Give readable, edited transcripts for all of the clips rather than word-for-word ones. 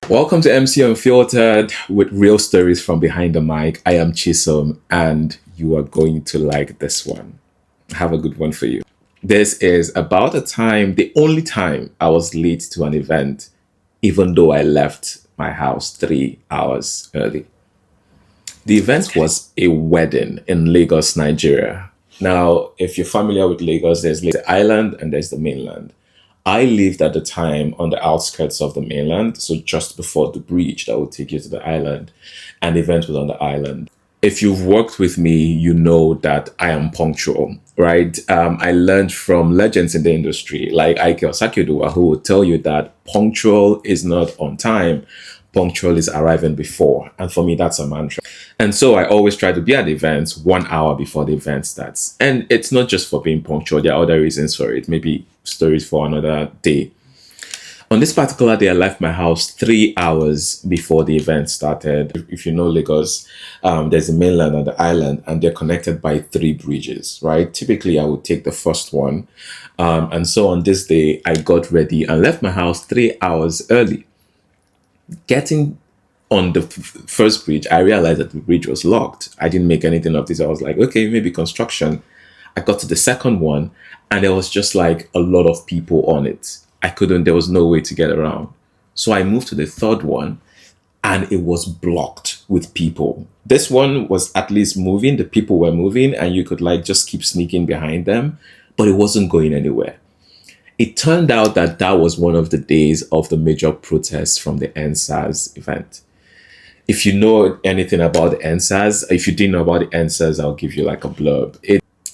Welcome to MC Unfiltered with real stories from behind the mic. I am Chisom and you are going to like this one. I have a good one for you. This is about a time, the only time I was late to an event, even though I left my house 3 hours early. The event was a wedding in Lagos, Nigeria. Now, if you're familiar with Lagos, there's the island and there's the mainland. I lived at the time on the outskirts of the mainland, so just before the bridge that would take you to the island, and the event was on the island. If you've worked with me, you know that I am punctual, right? I learned from legends in the industry like Ike Osakiodua, who will tell you that punctual is not on time, punctual is arriving before. And for me, that's a mantra. And so I always try to be at the event 1 hour before the event starts. And it's not just for being punctual, there are other reasons for it, maybe stories for another day. On this particular day, I left my house 3 hours before the event started. If you know Lagos, there's the mainland and the island, and they're connected by three bridges, right? Typically, I would take the first one. And so on this day, I got ready and left my house 3 hours early. Getting on the first bridge, I realized that the bridge was locked. I didn't make anything of this. I was like, okay, maybe construction. I got to the second one, and there was just like a lot of people on it. There was no way to get around. So I moved to the third one, and it was blocked with people. This one was at least moving. The people were moving, and you could like just keep sneaking behind them, but it wasn't going anywhere. It turned out that that was one of the days of the major protests from the NSAS event. If you know anything about the NSAS, if you didn't know about the NSAS, I'll give you like a blurb.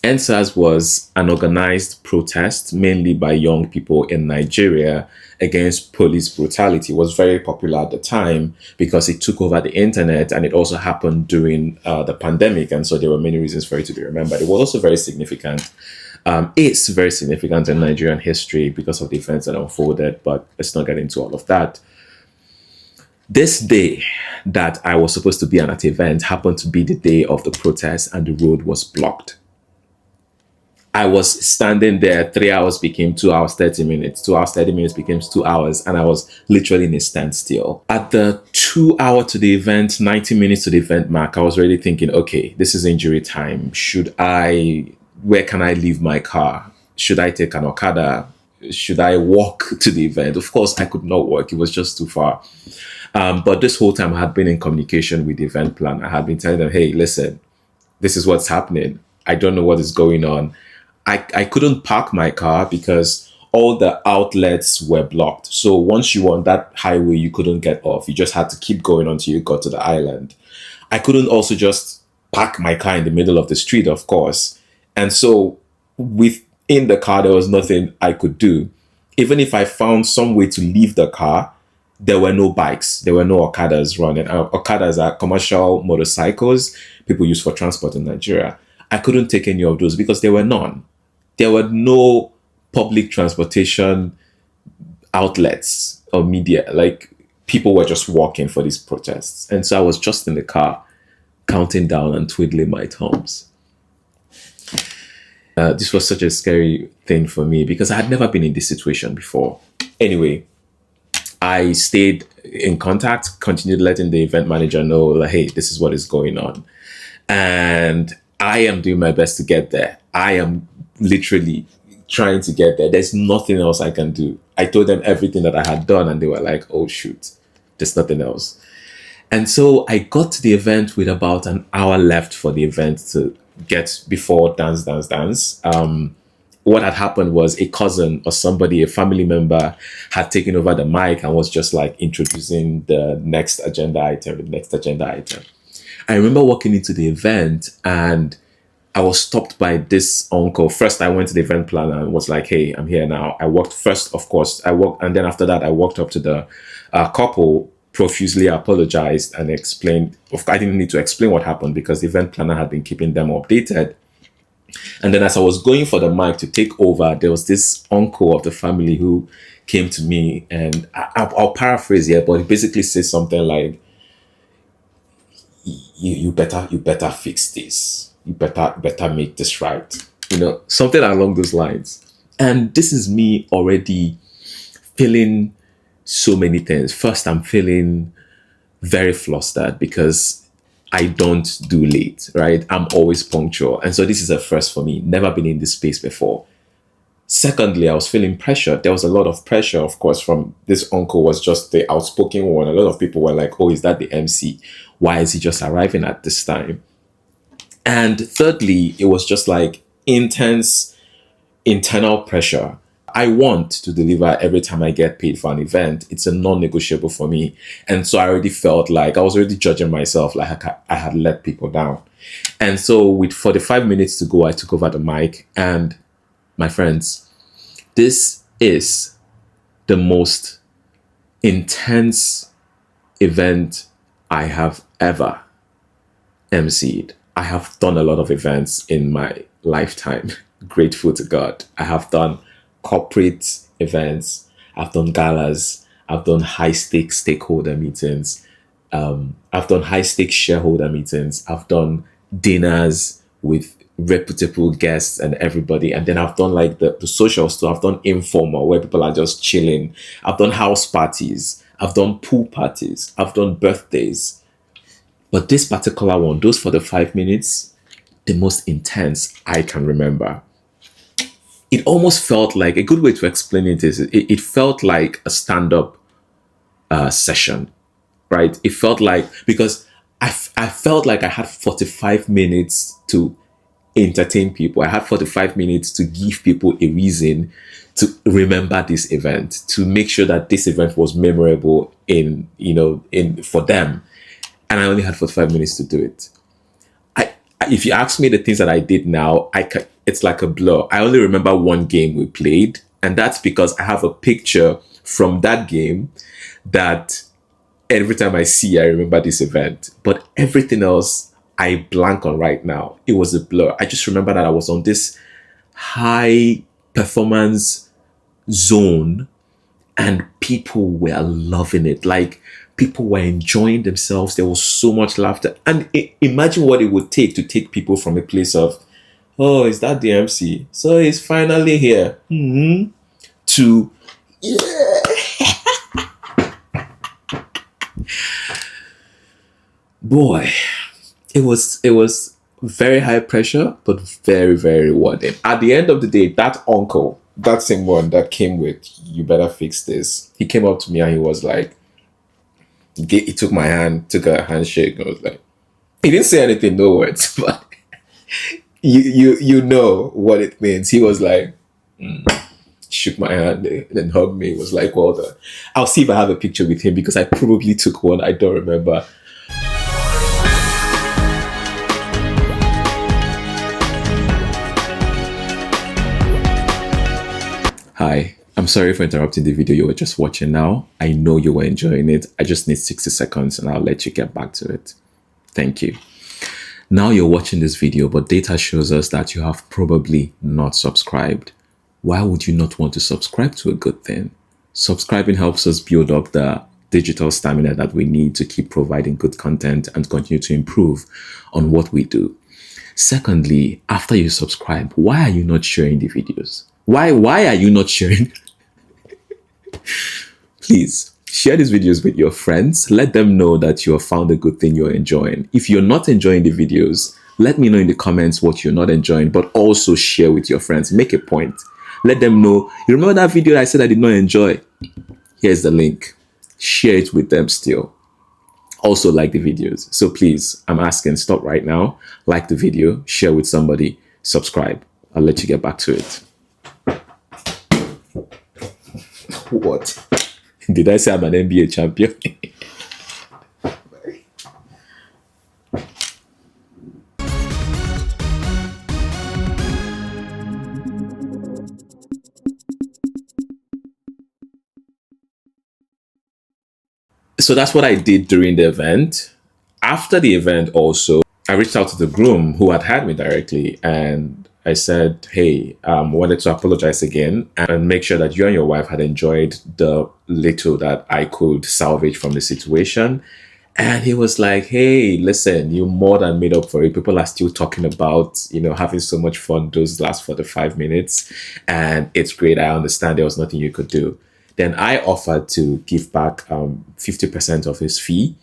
NSAS was an organized protest, mainly by young people in Nigeria, against police brutality. It was very popular at the time because it took over the internet, and it also happened during the pandemic. And so there were many reasons for it to be remembered. It was also very significant. It's very significant in Nigerian history because of the events that unfolded, but let's not get into all of that. This day that I was supposed to be at that event happened to be the day of the protest, and the road was blocked. I was standing there, 3 hours became 2 hours, 30 minutes, 2 hours, 30 minutes became 2 hours, and I was literally in a standstill. At the 2 hour to the event, 90 minutes to the event mark, I was already thinking, okay, this is injury time. Where can I leave my car? Should I take an Okada? Should I walk to the event? Of course, I could not walk. It was just too far. But this whole time I had been in communication with the event planner. I had been telling them, hey, listen, this is what's happening. I don't know what is going on. I couldn't park my car because all the outlets were blocked. So once you were on that highway, you couldn't get off. You just had to keep going until you got to the island. I couldn't also just park my car in the middle of the street, of course. And so within the car, there was nothing I could do. Even if I found some way to leave the car, there were no bikes. There were no Okadas running. Okadas are commercial motorcycles people use for transport in Nigeria. I couldn't take any of those because there were none. There were no public transportation outlets or media. Like, people were just walking for these protests. And so I was just in the car, counting down and twiddling my thumbs. This was such a scary thing for me because I had never been in this situation before. Anyway, I stayed in contact, continued letting the event manager know, like, hey, this is what is going on. And I am doing my best to get there. I am literally trying to get there. There's nothing else I can do. I told them everything that I had done, and they were like, oh, shoot, there's nothing else. And so I got to the event with about an hour left for the event to get before dance. What had happened was a cousin or somebody, a family member, had taken over the mic and was just like introducing the next agenda item. I remember walking into the event and I was stopped by this uncle. First, I went to the event planner and was like, hey, I'm here now. I walked first, of course. And then after that, I walked up to the couple, profusely apologized and explained. I didn't need to explain what happened because the event planner had been keeping them updated. And then as I was going for the mic to take over, there was this uncle of the family who came to me, and I'll paraphrase here, but he basically said something like, you better fix this. You better make this right. Something along those lines. And this is me already feeling so many things. First, I'm feeling very flustered because I don't do late, right? I'm always punctual. And so this is a first for me. Never been in this space before. Secondly, I was feeling pressure. There was a lot of pressure, of course, from this uncle was just the outspoken one. A lot of people were like, oh, is that the MC? Why is he just arriving at this time? And thirdly, it was just like intense internal pressure. I want to deliver every time I get paid for an event. It's a non-negotiable for me. And so I already felt like I was already judging myself like I had let people down. And so with 45 minutes to go, I took over the mic. And my friends, this is the most intense event I have ever emceed. I have done a lot of events in my lifetime. Grateful to God. I have done corporate events. I've done galas. I've done high stakes stakeholder meetings. I've done high stakes shareholder meetings. I've done dinners with reputable guests and everybody. And then I've done like the social stuff. I've done informal where people are just chilling. I've done house parties. I've done pool parties. I've done birthdays. But this particular one, those for the 5 minutes, the most intense I can remember. It almost felt like a good way to explain it is it felt like a stand-up session, right? It felt like because I felt like I had 45 minutes to entertain people. I had 45 minutes to give people a reason to remember this event, to make sure that this event was memorable in for them. And I only had 45 minutes to do it. If you ask me the things that I did now, it's like a blur. I only remember one game we played, and that's because I have a picture from that game that every time I see, I remember this event. But everything else, I blank on right now. It was a blur. I just remember that I was on this high performance zone and people were loving it. Like people were enjoying themselves. There was so much laughter. And imagine what it would take to take people from a place of, oh, is that the MC? So he's finally here. To, yeah. Boy, it was very high pressure, but very, very rewarding. At the end of the day, that uncle, that same one that came with, you better fix this. He came up to me and he was like, he took my hand, took a handshake. I was like, he didn't say anything, no words, but you know what it means. He was like, shook my hand, then hugged me. It was like, well done. I'll see if I have a picture with him because I probably took one. I don't remember. Hi, I'm sorry for interrupting the video you were just watching now. I know you were enjoying it. I just need 60 seconds and I'll let you get back to it. Thank you. Now you're watching this video, but data shows us that you have probably not subscribed. Why would you not want to subscribe to a good thing? Subscribing helps us build up the digital stamina that we need to keep providing good content and continue to improve on what we do. Secondly, after you subscribe, why are you not sharing the videos? Why are you not sharing? Please share these videos with your friends. Let them know that you have found a good thing you're enjoying. If you're not enjoying the videos, let me know in the comments what you're not enjoying, but also share with your friends. Make a point. Let them know. You remember that video I said I did not enjoy? Here's the link. Share it with them still. Also like the videos. So please, I'm asking, stop right now. Like the video, share with somebody, subscribe. I'll let you get back to it. What? Did I say I'm an NBA champion? So that's what I did during the event. After the event also, I reached out to the groom who had hired me directly and I said, hey, wanted to apologize again and make sure that you and your wife had enjoyed the little that I could salvage from the situation. And he was like, hey, listen, you more than made up for it. People are still talking about, having so much fun those last 45 minutes. And it's great. I understand there was nothing you could do. Then I offered to give back 50% of his fee.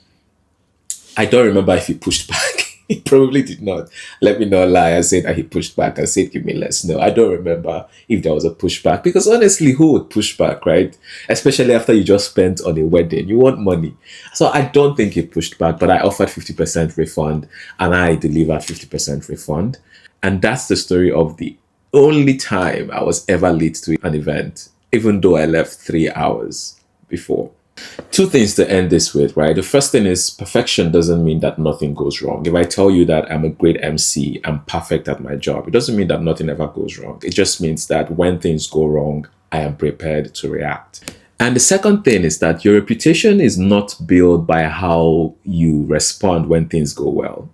I don't remember if he pushed back. He probably did not. Let me not lie. I said that he pushed back. I said, give me less. No, I don't remember if there was a pushback because honestly, who would push back, right? Especially after you just spent on a wedding. You want money. So I don't think he pushed back, but I offered 50% refund and I delivered 50% refund. And that's the story of the only time I was ever late to an event, even though I left 3 hours before. Two things to end this with, right? The first thing is perfection doesn't mean that nothing goes wrong. If I tell you that I'm a great MC, I'm perfect at my job, it doesn't mean that nothing ever goes wrong. It just means that when things go wrong, I am prepared to react. And the second thing is that your reputation is not built by how you respond when things go well.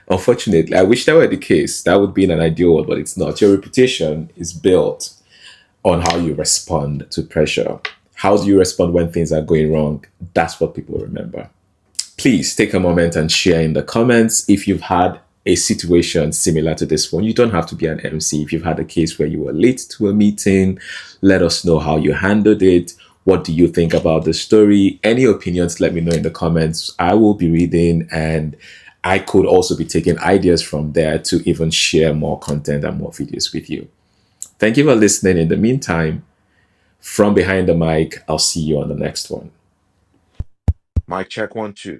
Unfortunately, I wish that were the case. That would be in an ideal world, but it's not. Your reputation is built on how you respond to pressure. How do you respond when things are going wrong? That's what people remember. Please take a moment and share in the comments if you've had a situation similar to this one. You don't have to be an MC. If you've had a case where you were late to a meeting, let us know how you handled it. What do you think about the story? Any opinions, let me know in the comments. I will be reading, and I could also be taking ideas from there to even share more content and more videos with you. Thank you for listening. In the meantime, from behind the mic, I'll see you on the next one. Mic check 1 2.